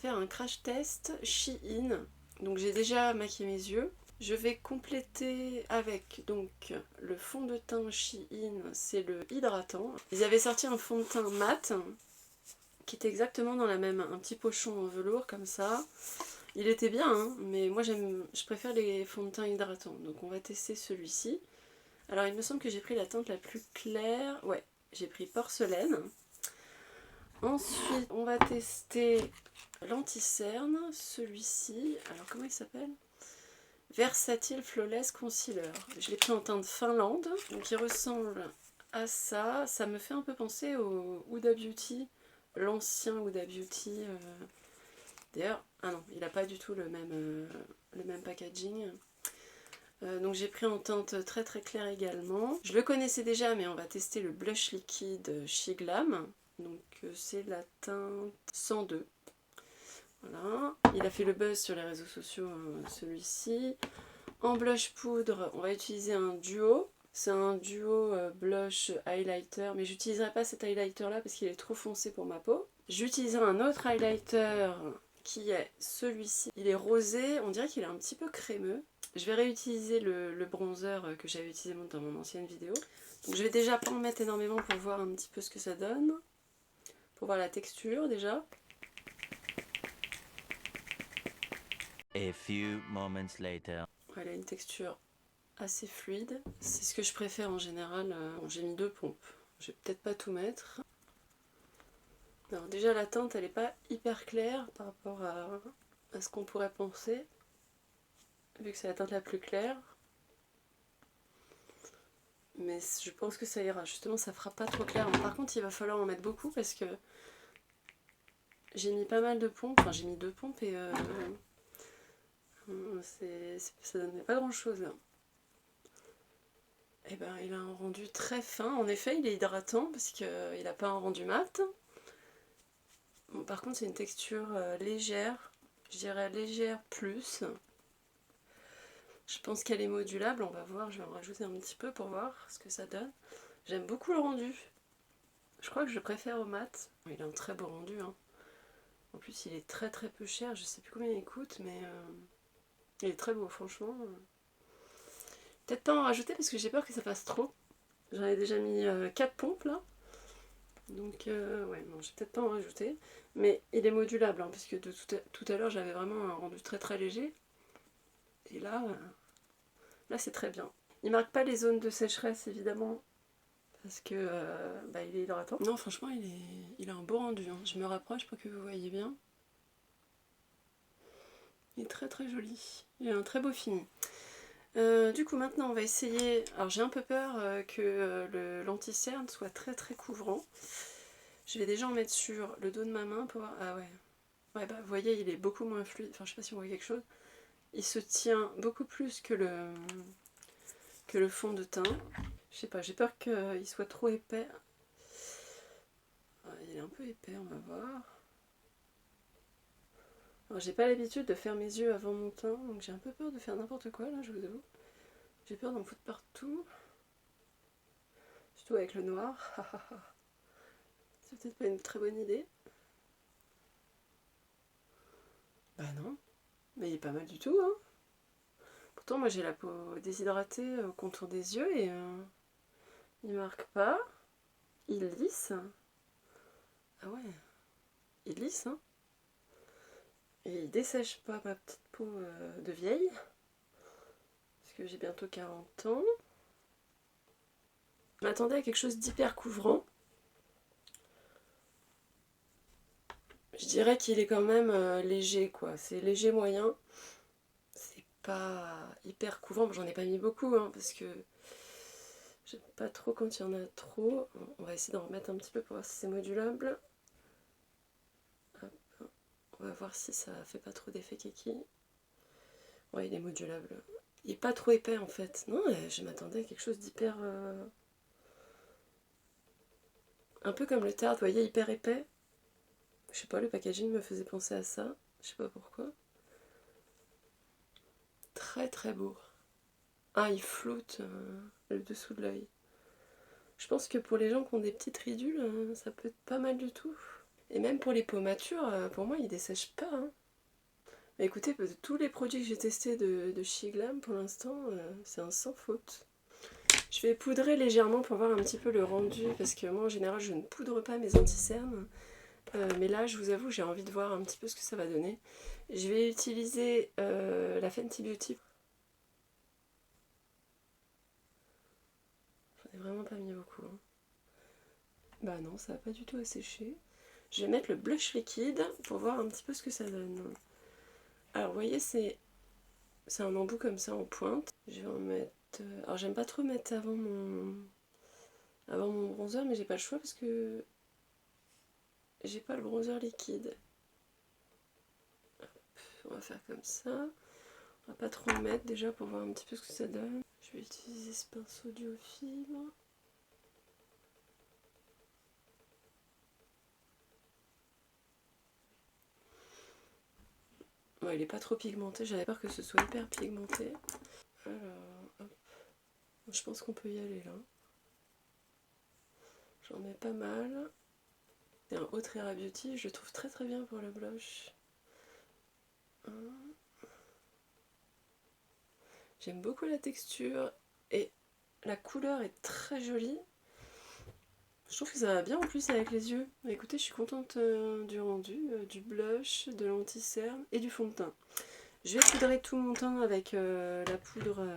faire un crash test Shein. Donc j'ai déjà maquillé mes yeux. Je vais compléter avec donc le fond de teint Shein, c'est le hydratant. Ils avaient sorti un fond de teint mat qui était exactement dans la même, un petit pochon en velours comme ça. Il était bien, hein, mais moi je préfère les fonds de teint hydratants. Donc on va tester celui-ci. Alors il me semble que j'ai pris la teinte la plus claire. Ouais, j'ai pris porcelaine. Ensuite, on va tester l'anti-cerne, celui-ci. Alors comment il s'appelle? Versatile Flawless Concealer. Je l'ai pris en teinte Finlande, donc il ressemble à ça. Ça me fait un peu penser au Huda Beauty, l'ancien Huda Beauty. D'ailleurs, ah non, il n'a pas du tout le même packaging. Donc j'ai pris en teinte très très claire également. Je le connaissais déjà, mais on va tester le blush liquide chez Glam. Donc c'est la teinte 102. Voilà, il a fait le buzz sur les réseaux sociaux, celui-ci. En blush poudre, on va utiliser un duo. C'est un duo blush highlighter, mais j'utiliserai pas cet highlighter là parce qu'il est trop foncé pour ma peau. J'utiliserai un autre highlighter qui est celui-ci. Il est rosé, on dirait qu'il est un petit peu crémeux. Je vais réutiliser le bronzer que j'avais utilisé dans mon ancienne vidéo. Donc je vais déjà pas en mettre énormément pour voir un petit peu ce que ça donne. Pour voir la texture déjà. A few moments later. Elle a une texture assez fluide. C'est ce que je préfère en général. Bon, j'ai mis 2 pompes. Je vais peut-être pas tout mettre. Alors déjà la teinte elle est pas hyper claire par rapport à ce qu'on pourrait penser. Vu que c'est la teinte la plus claire. Mais je pense que ça ira. Justement ça fera pas trop clair. Par contre il va falloir en mettre beaucoup parce que j'ai mis pas mal de pompes. Enfin j'ai mis 2 pompes et ça donnait pas grand chose là. Et ben il a un rendu très fin. En effet il est hydratant parce qu'il n'a pas un rendu mat. Bon, par contre c'est une texture légère. Je dirais légère plus. Je pense qu'elle est modulable. On va voir. Je vais en rajouter un petit peu pour voir ce que ça donne. J'aime beaucoup le rendu. Je crois que je le préfère au mat. Il a un très beau rendu. Hein. En plus il est très très peu cher. Je sais plus combien il coûte mais il est très beau franchement. Peut-être pas en rajouter parce que j'ai peur que ça fasse trop. J'en ai déjà mis 4 pompes là. Donc ouais, non, j'ai peut-être pas en rajouter. Mais il est modulable, hein, puisque de tout à l'heure j'avais vraiment un rendu très très léger. Et là, là c'est très bien. Il marque pas les zones de sécheresse évidemment. Parce que il est hydratant. Non franchement il a un beau rendu. Hein. Je me rapproche pour que vous voyez bien. Il est très très joli. Il a un très beau fini. Du coup maintenant on va essayer, alors j'ai un peu peur que l'anti-cerne soit très très couvrant. Je vais déjà en mettre sur le dos de ma main pour voir, ah ouais, ouais bah vous voyez il est beaucoup moins fluide, enfin je sais pas si on voit quelque chose. Il se tient beaucoup plus que le fond de teint. Je sais pas, j'ai peur qu'il soit trop épais. Ah, il est un peu épais, on va voir. Alors j'ai pas l'habitude de faire mes yeux avant mon teint, donc j'ai un peu peur de faire n'importe quoi là, je vous avoue. J'ai peur d'en foutre partout. Surtout avec le noir. C'est peut-être pas une très bonne idée. Bah non. Mais il est pas mal du tout, hein. Pourtant moi j'ai la peau déshydratée au contour des yeux et il marque pas. Il lisse. Ah ouais. Il lisse, hein. Et il dessèche pas ma petite peau de vieille. Parce que j'ai bientôt 40 ans. Je m'attendais à quelque chose d'hyper couvrant. Je dirais qu'il est quand même léger, quoi. C'est léger moyen. C'est pas hyper couvrant. J'en ai pas mis beaucoup, hein, parce que j'aime pas trop quand il y en a trop. On va essayer d'en remettre un petit peu pour voir si c'est modulable. Hop. On va voir si ça fait pas trop d'effet kiki. Ouais, il est modulable. Il est pas trop épais en fait. Non, je m'attendais à quelque chose d'hyper... Un peu comme le Tarte, vous voyez, hyper épais. Je sais pas, le packaging me faisait penser à ça. Je sais pas pourquoi. Très très beau. Ah, il flotte le dessous de l'œil. Je pense que pour les gens qui ont des petites ridules, ça peut être pas mal du tout. Et même pour les peaux matures, pour moi, ils dessèchent pas. Hein. Mais écoutez, de tous les produits que j'ai testés de chez Glam, pour l'instant, c'est un sans faute. Je vais poudrer légèrement pour voir un petit peu le rendu, parce que moi, en général, je ne poudre pas mes anti-cernes. Mais là, je vous avoue, j'ai envie de voir un petit peu ce que ça va donner. Je vais utiliser la Fenty Beauty. J'en ai vraiment pas mis beaucoup. Hein. Bah non, ça va pas du tout assécher. Je vais mettre le blush liquide pour voir un petit peu ce que ça donne. Alors, vous voyez, c'est un embout comme ça en pointe. Je vais en mettre... Alors, j'aime pas trop mettre avant mon bronzer, mais j'ai pas le choix parce que j'ai pas le bronzer liquide. Hop, on va faire comme ça. On va pas trop en mettre déjà pour voir un petit peu ce que ça donne. Je vais utiliser ce pinceau duo fibre. Ouais, il est pas trop pigmenté, j'avais peur que ce soit hyper pigmenté. Alors, hop. Je pense qu'on peut y aller là. J'en mets pas mal. C'est un Haute Rera Beauty, je le trouve très très bien pour le blush. J'aime beaucoup la texture et la couleur est très jolie. Je trouve que ça va bien en plus avec les yeux. Écoutez, je suis contente du rendu, du blush, de l'anti-cerne et du fond de teint. Je vais poudrer tout mon teint avec la poudre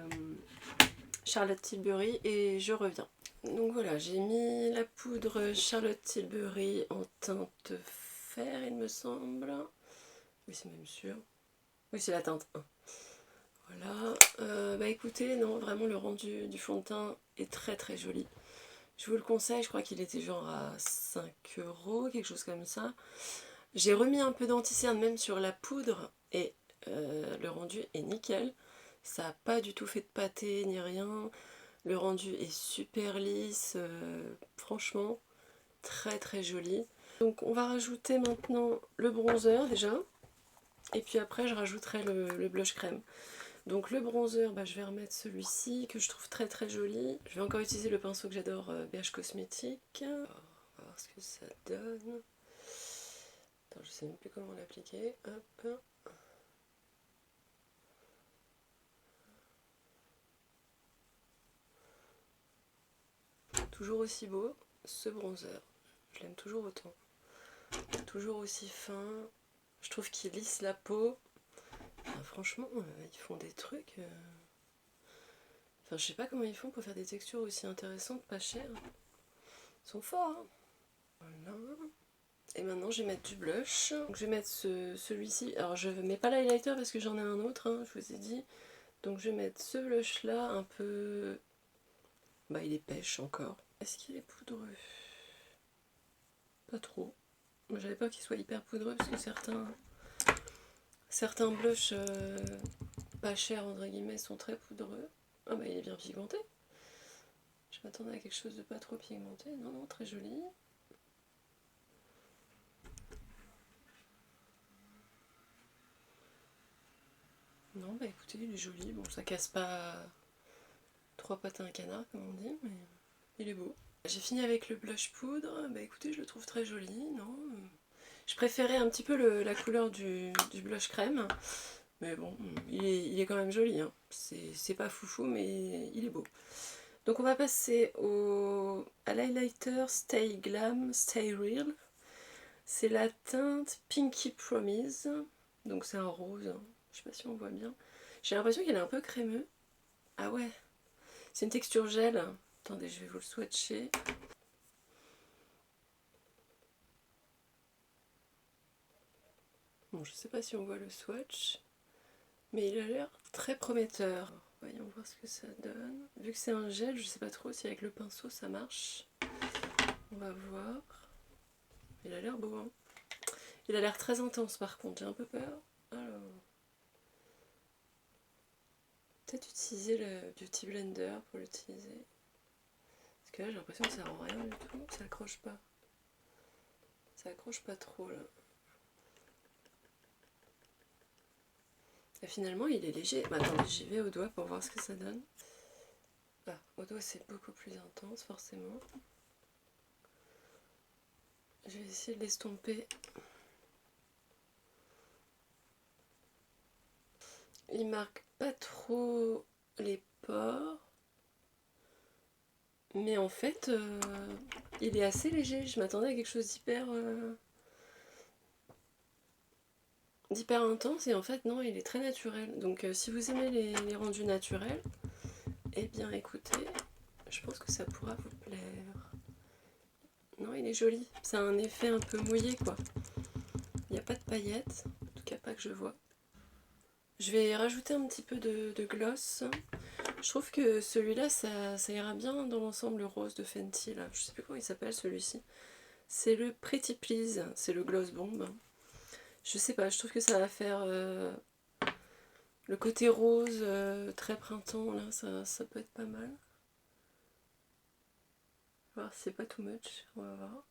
Charlotte Tilbury et je reviens. Donc voilà, j'ai mis la poudre Charlotte Tilbury en teinte fer, il me semble. Oui, c'est même sûr. Oui, c'est la teinte 1. Voilà. Bah écoutez, non, vraiment le rendu du fond de teint est très très joli. Je vous le conseille, je crois qu'il était genre à 5 €, quelque chose comme ça. J'ai remis un peu d'anti-cerne même sur la poudre et le rendu est nickel. Ça n'a pas du tout fait de pâté ni rien. Le rendu est super lisse, franchement très très joli. Donc on va rajouter maintenant le bronzer déjà. Et puis après je rajouterai le blush crème. Donc le bronzer, bah, je vais remettre celui-ci que je trouve très très joli. Je vais encore utiliser le pinceau que j'adore, BH Cosmétique. On va voir ce que ça donne. Attends, je sais même plus comment l'appliquer. Hop. Toujours aussi beau, ce bronzer. Je l'aime toujours autant. Toujours aussi fin. Je trouve qu'il lisse la peau. Enfin, franchement, ils font des trucs... Enfin, je sais pas comment ils font pour faire des textures aussi intéressantes, pas chères. Ils sont forts, hein. Voilà. Et maintenant, je vais mettre du blush. Donc, je vais mettre celui-ci. Alors, je ne mets pas l'highlighter parce que j'en ai un autre, hein, je vous ai dit. Donc, je vais mettre ce blush-là, un peu... Bah, il est pêche encore. Est-ce qu'il est poudreux? Pas trop. J'avais peur qu'il soit hyper poudreux parce que certains blushs pas chers, entre guillemets, sont très poudreux. Ah bah, il est bien pigmenté. Je m'attendais à quelque chose de pas trop pigmenté. Non, non, très joli. Non, bah écoutez, il est joli. Bon, ça casse pas 3 pattes à un canard, comme on dit, mais il est beau. J'ai fini avec le blush poudre. Bah écoutez, je le trouve très joli, non? Je préférais un petit peu la couleur du blush crème. Mais bon, il est quand même joli. Hein. C'est pas foufou, mais il est beau. Donc on va passer à l'highlighter Stay Glam, Stay Real. C'est la teinte Pinky Promise. Donc c'est un rose. Hein. Je sais pas si on voit bien. J'ai l'impression qu'il est un peu crémeux. Ah ouais. C'est une texture gel. Attendez, je vais vous le swatcher. Bon, je sais pas si on voit le swatch. Mais il a l'air très prometteur. Voyons voir ce que ça donne. Vu que c'est un gel, je sais pas trop si avec le pinceau ça marche. On va voir. Il a l'air beau, hein. Il a l'air très intense par contre, j'ai un peu peur. Alors... Peut-être utiliser le Beauty Blender pour l'utiliser. Parce que là j'ai l'impression que ça rend rien du tout. Ça accroche pas. Ça accroche pas trop là. Et finalement il est léger. Bah, attendez, j'y vais au doigt pour voir ce que ça donne. Ah, au doigt c'est beaucoup plus intense forcément. Je vais essayer de l'estomper. Il marque pas trop les pores. Mais en fait, il est assez léger. Je m'attendais à quelque chose d'hyper intense. Et en fait, non, il est très naturel. Donc si vous aimez les rendus naturels, eh bien écoutez, je pense que ça pourra vous plaire. Non, il est joli. C'est un effet un peu mouillé, quoi. Il n'y a pas de paillettes. En tout cas, pas que je vois. Je vais rajouter un petit peu de gloss. Je trouve que celui-là, ça ira bien dans l'ensemble rose de Fenty. Là. Je sais plus comment il s'appelle celui-ci. C'est le Pretty Please. C'est le Gloss Bomb. Je sais pas, je trouve que ça va faire le côté rose très printemps. Là, ça peut être pas mal. On va voir si c'est pas too much. On va voir.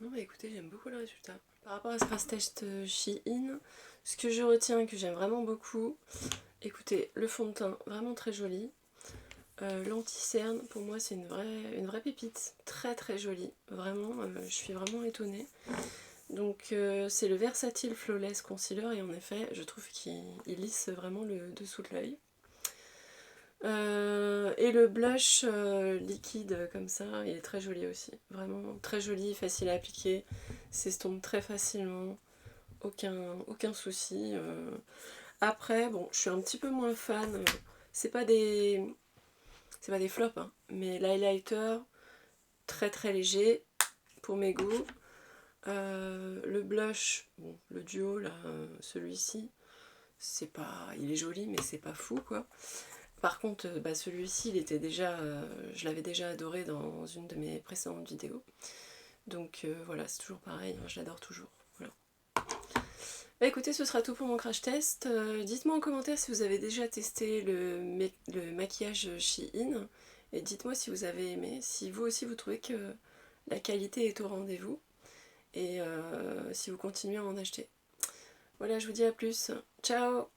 Non mais écoutez, j'aime beaucoup le résultat. Par rapport à ce crash test Shein, ce que je retiens et que j'aime vraiment beaucoup, écoutez, le fond de teint, vraiment très joli. L'anti-cerne, pour moi c'est une vraie pépite, très très jolie, vraiment, je suis vraiment étonnée. Donc c'est le Versatile Flawless Concealer et en effet je trouve qu'il lisse vraiment le dessous de l'œil. Et le blush liquide comme ça, il est très joli aussi, vraiment très joli, facile à appliquer, s'estompe très facilement, aucun souci. Après, bon, je suis un petit peu moins fan, c'est pas des flops, hein, mais l'highlighter, très très léger pour mes goûts. Le blush, bon, le duo, là, celui-ci, c'est pas, il est joli, mais c'est pas fou, quoi. Par contre, bah, celui-ci, il était déjà, je l'avais déjà adoré dans une de mes précédentes vidéos. Donc voilà, c'est toujours pareil, hein, je l'adore toujours. Voilà. Bah écoutez, ce sera tout pour mon crash test. Dites-moi en commentaire si vous avez déjà testé le maquillage Shein. Et dites-moi si vous avez aimé, si vous aussi vous trouvez que la qualité est au rendez-vous. Et si vous continuez à en acheter. Voilà, je vous dis à plus. Ciao!